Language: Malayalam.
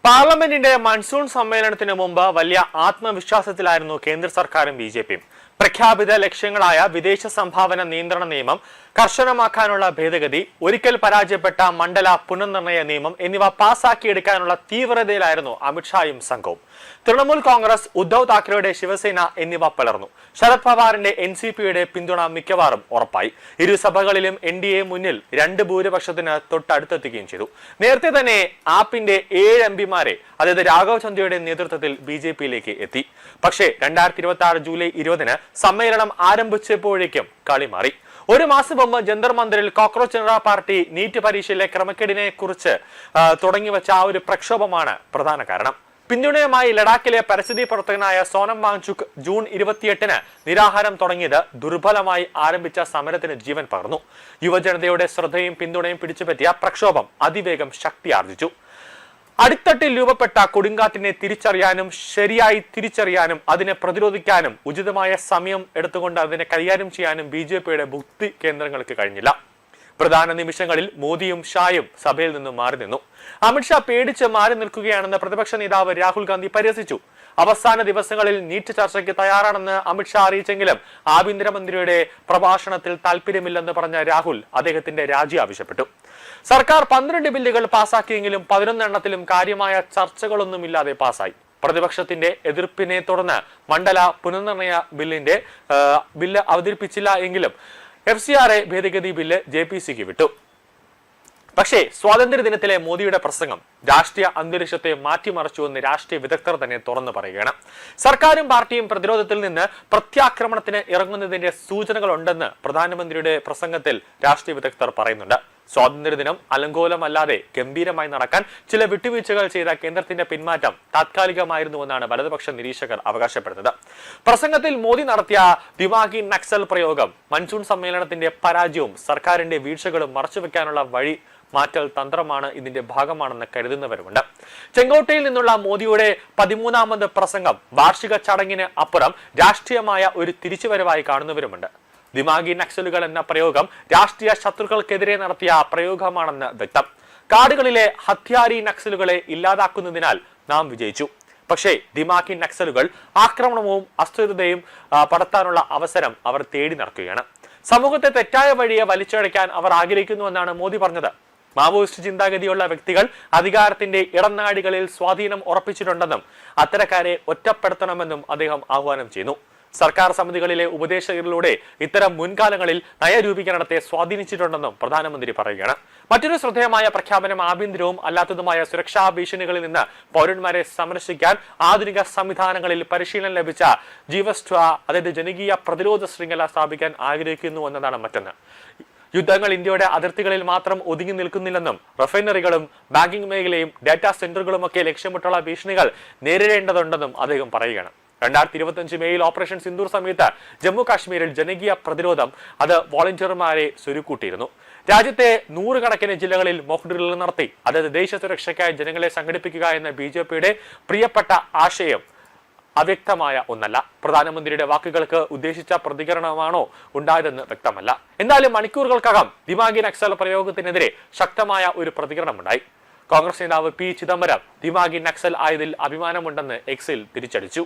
പാർലമെന്റിന്റെ മൺസൂൺ സമ്മേളനത്തിന് മുമ്പ് വലിയ ആത്മവിശ്വാസത്തിലായിരുന്നു കേന്ദ്ര സർക്കാരും ബിജെപിയും. പ്രഖ്യാപിത ലക്ഷ്യങ്ങളായ വിദേശ സംഭാവന നിയന്ത്രണ നിയമം കർശനമാക്കാനുള്ള ഭേദഗതി, ഒരിക്കൽ പരാജയപ്പെട്ട മണ്ഡല പുനർനിർണയ നിയമം എന്നിവ പാസാക്കിയെടുക്കാനുള്ള തീവ്രതയിലായിരുന്നു അമിത്ഷായും സംഘവും. തൃണമൂൽ കോൺഗ്രസ്, ഉദ്ധവ് താക്കറെയുടെ ശിവസേന എന്നിവ പിളർന്നു. ശരത് പവാറിന്റെ എൻസിപിയുടെ പിന്തുണ മിക്കവാറും ഉറപ്പായി. ഇരുസഭകളിലും എൻഡിഎ മുന്നിൽ 2 ഭൂരിപക്ഷത്തിന് തൊട്ടടുത്തെത്തുകയും ചെയ്തു. നേരത്തെ തന്നെ ആപ്പിന്റെ 7 എംപിമാരെ, അതായത് രാഘവ് ചന്ദ്രയുടെ നേതൃത്വത്തിൽ ബിജെപിയിലേക്ക് എത്തി. പക്ഷേ 2026 ജൂലൈ 20-ന് സമ്മേളനം ആരംഭിച്ചപ്പോഴേക്കും കളി മാറി. ഒരു മാസം മുമ്പ് ജന്തർ മന്ദിറിൽ കോക്രോച്ച് ജനതാ പാർട്ടി നീറ്റ് പരീക്ഷയിലെ ക്രമക്കേടിനെ കുറിച്ച് തുടങ്ങിവെച്ച ആ ഒരു പ്രക്ഷോഭമാണ് പ്രധാന കാരണം. പിന്തുണയുമായി ലഡാക്കിലെ പരിസ്ഥിതി പ്രവർത്തകനായ സോനം വാങ്ചുക് ജൂൺ 28-ന് നിരാഹാരം തുടങ്ങിയത് ദുർബലമായി ആരംഭിച്ച സമരത്തിന് ജീവൻ പകർന്നു. യുവജനതയുടെ ശ്രദ്ധയും പിന്തുണയും പിടിച്ചുപറ്റിയ പ്രക്ഷോഭം അതിവേഗം ശക്തിയാർജിച്ചു. അടിത്തട്ടിൽ രൂപപ്പെട്ട കൊടുങ്കാറ്റിനെ തിരിച്ചറിയാനും ശരിയായി തിരിച്ചറിയാനും അതിനെ പ്രതിരോധിക്കാനും ഉചിതമായ സമയം എടുത്തുകൊണ്ട് അതിനെ കൈകാര്യം ചെയ്യാനും ബിജെപിയുടെ ബുദ്ധി കേന്ദ്രങ്ങൾക്ക് കഴിഞ്ഞില്ല. പ്രധാന നിമിഷങ്ങളിൽ മോദിയും ഷായും സഭയിൽ നിന്നും മാറി നിന്നു. അമിത്ഷാ പേടിച്ച് മാറി നിൽക്കുകയാണെന്ന് പ്രതിപക്ഷ നേതാവ് രാഹുൽ ഗാന്ധി പരിഹസിച്ചു. അവസാന ദിവസങ്ങളിൽ നീറ്റ് ചർച്ചയ്ക്ക് തയ്യാറാണെന്ന് അമിത്ഷാ അറിയിച്ചെങ്കിലും ആഭ്യന്തരമന്ത്രിയുടെ പ്രഭാഷണത്തിൽ താല്പര്യമില്ലെന്ന് പറഞ്ഞ രാഹുൽ അദ്ദേഹത്തിന്റെ രാജി ആവശ്യപ്പെട്ടു. സർക്കാർ 12 ബില്ലുകൾ പാസാക്കിയെങ്കിലും 11 എണ്ണത്തിലും കാര്യമായ ചർച്ചകളൊന്നുമില്ലാതെ പാസായി. പ്രതിപക്ഷത്തിന്റെ എതിർപ്പിനെ തുടർന്ന് മണ്ഡല പുനർനിർണയ ബില്ല് അവതരിപ്പിച്ചില്ല എങ്കിലും FCRA ഭേദഗതി ബില്ല് JPCക്ക് വിട്ടു. പക്ഷേ സ്വാതന്ത്ര്യദിനത്തിലെ മോദിയുടെ പ്രസംഗം രാഷ്ട്രീയ അന്തരീക്ഷത്തെ മാറ്റിമറിച്ചുവെന്ന് രാഷ്ട്രീയ വിദഗ്ധർ തന്നെ തുറന്നു പറയുകയാണ്. സർക്കാരും പാർട്ടിയും പ്രതിരോധത്തിൽ നിന്ന് പ്രത്യാക്രമണത്തിന് ഇറങ്ങുന്നതിന്റെ സൂചനകളുണ്ടെന്ന് പ്രധാനമന്ത്രിയുടെ പ്രസംഗത്തിൽ രാഷ്ട്രീയ വിദഗ്ധർ പറയുന്നുണ്ട്. സ്വാതന്ത്ര്യദിനം അലങ്കോലമല്ലാതെ ഗംഭീരമായി നടക്കാൻ ചില വിട്ടുവീഴ്ചകൾ ചെയ്ത കേന്ദ്രത്തിന്റെ പിന്മാറ്റം താത്കാലികമായിരുന്നുവെന്നാണ് വലതുപക്ഷ നിരീക്ഷകർ അവകാശപ്പെടുന്നത്. പ്രസംഗത്തിൽ മോദി നടത്തിയ ദിമാഗി നക്സൽ പ്രയോഗം മൺസൂൺ സമ്മേളനത്തിന്റെ പരാജയവും സർക്കാരിന്റെ വീഴ്ചകളും മറച്ചുവെക്കാനുള്ള വഴി മാറ്റൽ തന്ത്രമാണ്, ഇതിന്റെ ഭാഗമാണെന്ന് കരുതുന്നവരുമുണ്ട്. ചെങ്കോട്ടയിൽ നിന്നുള്ള മോദിയുടെ 13ാമത് പ്രസംഗം വാർഷിക ചടങ്ങിന് അപ്പുറം രാഷ്ട്രീയമായ ഒരു തിരിച്ചുവരവായി കാണുന്നവരുമുണ്ട്. ദിമാഗി നക്സലുകൾ എന്ന പ്രയോഗം രാഷ്ട്രീയ ശത്രുക്കൾക്കെതിരെ നടത്തിയ പ്രയോഗമാണെന്ന് വ്യക്തം. കാടുകളിലെ ഹത്യാരി നക്സലുകളെ ഇല്ലാതാക്കുന്നതിനാൽ നാം വിജയിച്ചു. പക്ഷേ ദിമാഗി നക്സലുകൾ ആക്രമണവും അസ്ഥിരതയും പടർത്താനുള്ള അവസരം അവർ തേടി നടക്കുകയാണ്. സമൂഹത്തെ തെറ്റായ വഴിയെ വലിച്ചഴയ്ക്കാൻ അവർ ആഗ്രഹിക്കുന്നുവെന്നാണ് മോദി പറഞ്ഞത്. മാവോയിസ്റ്റ് ചിന്താഗതിയുള്ള വ്യക്തികൾ അധികാരത്തിന്റെ ഇടനാഴികളിൽ സ്വാധീനം ഉറപ്പിച്ചിട്ടുണ്ടെന്നും അത്തരക്കാരെ ഒറ്റപ്പെടുത്തണമെന്നും അദ്ദേഹം ആഹ്വാനം ചെയ്യുന്നു. സർക്കാർ സമിതികളിലെ ഉപദേശകരിലൂടെ ഇത്തരം മുൻകാലങ്ങളിൽ നയരൂപീകരണത്തെ സ്വാധീനിച്ചിട്ടുണ്ടെന്നും പ്രധാനമന്ത്രി പറയുകയാണ്. മറ്റൊരു ശ്രദ്ധേയമായ പ്രഖ്യാപനം ആഭ്യന്തരവും അല്ലാത്തതുമായ സുരക്ഷാ ഭീഷണികളിൽ നിന്ന് പൗരന്മാരെ സംരക്ഷിക്കാൻ ആധുനിക സംവിധാനങ്ങളിൽ പരിശീലനം ലഭിച്ച ജീവസ്ട്വ, അതായത് ജനകീയ പ്രതിരോധ ശൃംഖല സ്ഥാപിക്കാൻ ആഗ്രഹിക്കുന്നു എന്നതാണ് മറ്റൊന്ന്. യുദ്ധങ്ങൾ ഇന്ത്യയുടെ അതിർത്തികളിൽ മാത്രം ഒതുങ്ങി നിൽക്കുന്നില്ലെന്നും റിഫൈനറികളും ബാങ്കിംഗ് മേഖലയും ഡാറ്റാ സെന്ററുകളുമൊക്കെ ലക്ഷ്യമിട്ടുള്ള ഭീഷണികൾ നേരിടേണ്ടതുണ്ടെന്നും അദ്ദേഹം പറയുകയാണ്. 2025 മേയിൽ ഓപ്പറേഷൻ സിന്ദൂർ സമയത്ത് ജമ്മു കാശ്മീരിൽ ജനകീയ പ്രതിരോധം അത് വോളണ്ടിയർമാരെ സ്വരുക്കൂട്ടിയിരുന്നു. രാജ്യത്തെ 100 കണക്കിന് ജില്ലകളിൽ മോക്ക് ഡ്രിൽ നടത്തി, അതായത് ദേശീയ സുരക്ഷയ്ക്കായി ജനങ്ങളെ സംഘടിപ്പിക്കുക എന്ന ബിജെപിയുടെ പ്രിയപ്പെട്ട ആശയം അവ്യക്തമായ ഒന്നല്ല. പ്രധാനമന്ത്രിയുടെ വാക്കുകൾക്ക് ഉദ്ദേശിച്ച പ്രതികരണമാണോ ഉണ്ടായതെന്ന് വ്യക്തമല്ല. എന്നാലും മണിക്കൂറുകൾക്കകം ദിമാഗി നക്സൽ പ്രയോഗത്തിനെതിരെ ശക്തമായ ഒരു പ്രതികരണമുണ്ടായി. കോൺഗ്രസ് നേതാവ് P. ചിദംബരം ദിമാഗി നക്സൽ ആയതിൽ അഭിമാനമുണ്ടെന്ന് എക്സിൽ തിരിച്ചടിച്ചു.